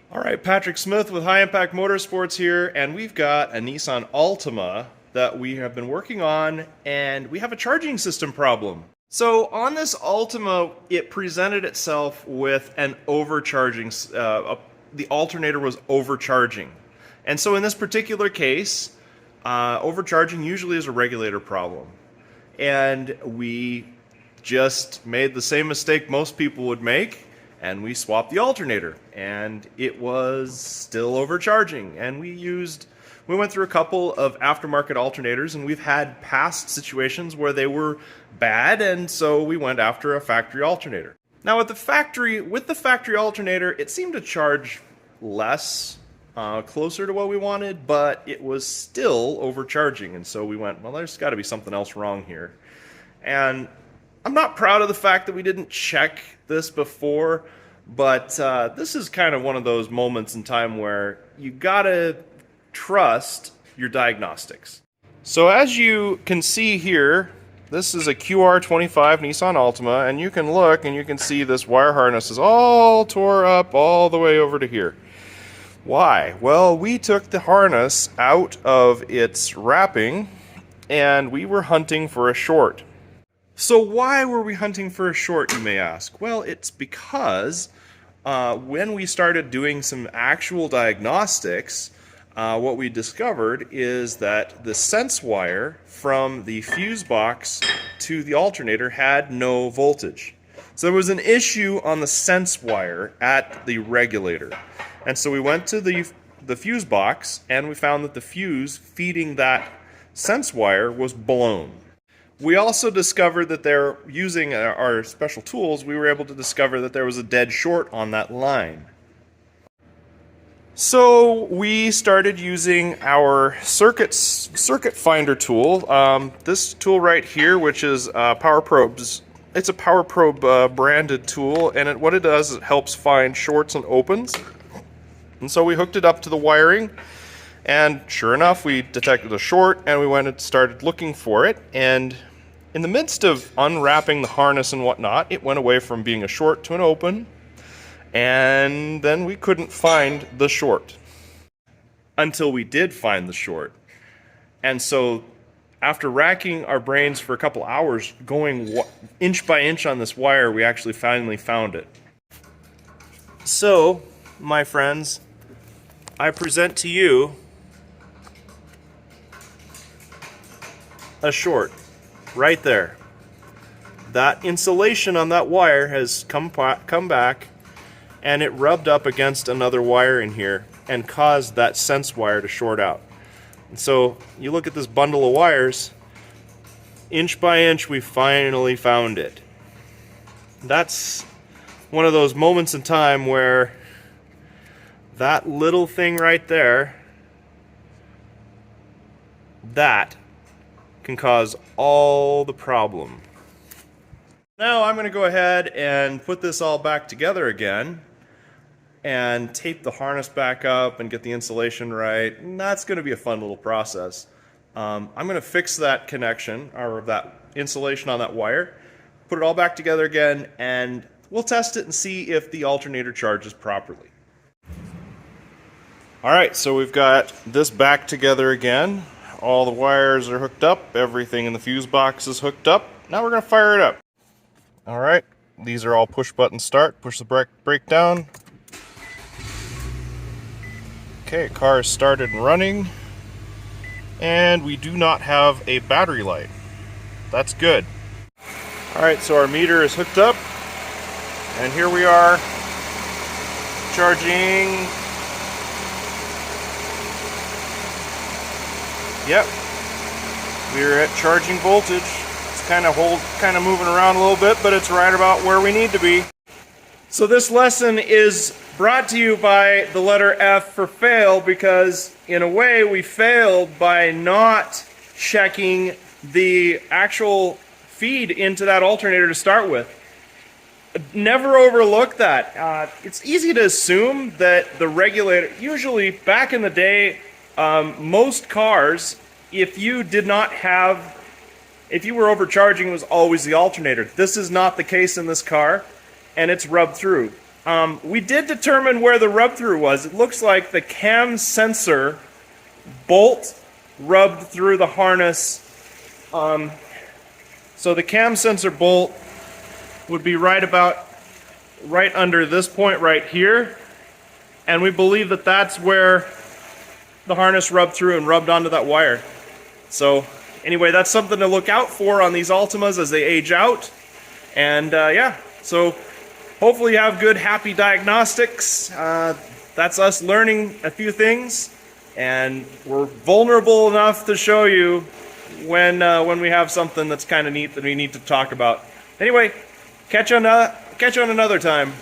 All right, Patrick Smith with High Impact Motorsports here, and we've got a Nissan Altima that we have been working on, and we have a charging system problem. So on this Altima, it presented itself with an overcharging, the alternator was overcharging. And so in this particular case, overcharging usually is a regulator problem. And we just made the same mistake most people would make, and we swapped the alternator, and it was still overcharging. And we went through a couple of aftermarket alternators, and we've had past situations where they were bad, and so we went after a factory alternator. Now with the factory alternator, it seemed to charge less, closer to what we wanted, but it was still overcharging, and so we went, well, there's got to be something else wrong here. And I'm not proud of the fact that we didn't check this before, but this is kind of one of those moments in time where you gotta trust your diagnostics. So as you can see here, this is a QR25 Nissan Altima, and you can look and you can see this wire harness is all tore up all the way over to here. Why? Well, we took the harness out of its wrapping and we were hunting for a short. So why were we hunting for a short, you may ask? Well, it's because when we started doing some actual diagnostics, what we discovered is that the sense wire from the fuse box to the alternator had no voltage. So there was an issue on the sense wire at the regulator. And so we went to the fuse box and we found that the fuse feeding that sense wire was blown. We also discovered that they're using our special tools, we were able to discover that there was a dead short on that line. So we started using our circuit finder tool. This tool right here, which is Power Probe's, it's a Power Probe branded tool, and what it does is it helps find shorts and opens. And so we hooked it up to the wiring, and sure enough, we detected a short, and we went and started looking for it. And in the midst of unwrapping the harness and whatnot, it went away from being a short to an open, and then we couldn't find the short until we did find the short. And so after racking our brains for a couple hours, going inch by inch on this wire, we actually finally found it. So, my friends, I present to you a short right there. That insulation on that wire has come back, and it rubbed up against another wire in here and caused that sense wire to short out. And so you look at this bundle of wires, inch by inch we finally found it. That's one of those moments in time where that little thing right there, that can cause all the problem. Now I'm going to go ahead and put this all back together again and tape the harness back up and get the insulation right. And that's going to be a fun little process. I'm going to fix that connection, or that insulation on that wire, put it all back together again, and we'll test it and see if the alternator charges properly. Alright, so we've got this back together again. All the wires are hooked up, everything in the fuse box is hooked up. Now we're going to fire it up. Alright, these are all push button start, push the brake down. Okay, car is started and running. And we do not have a battery light. That's good. Alright, so our meter is hooked up. And here we are, charging. Yep, we're at charging voltage. It's kind of moving around a little bit, but it's right about where we need to be. So this lesson is brought to you by the letter F for fail, because in a way we failed by not checking the actual feed into that alternator to start with. Never overlook that. It's easy to assume that the regulator, usually back in the day, most cars, if you were overcharging, it was always the alternator. This is not the case in this car, and it's rubbed through. We did determine where the rub through was. It looks like the cam sensor bolt rubbed through the harness. So the cam sensor bolt would be right under this point right here, and we believe that that's where the harness rubbed through and rubbed onto that wire. So anyway, that's something to look out for on these Altimas as they age out. And yeah, so hopefully you have good, happy diagnostics. That's us learning a few things, and we're vulnerable enough to show you when we have something that's kind of neat that we need to talk about. Anyway, catch you on another time.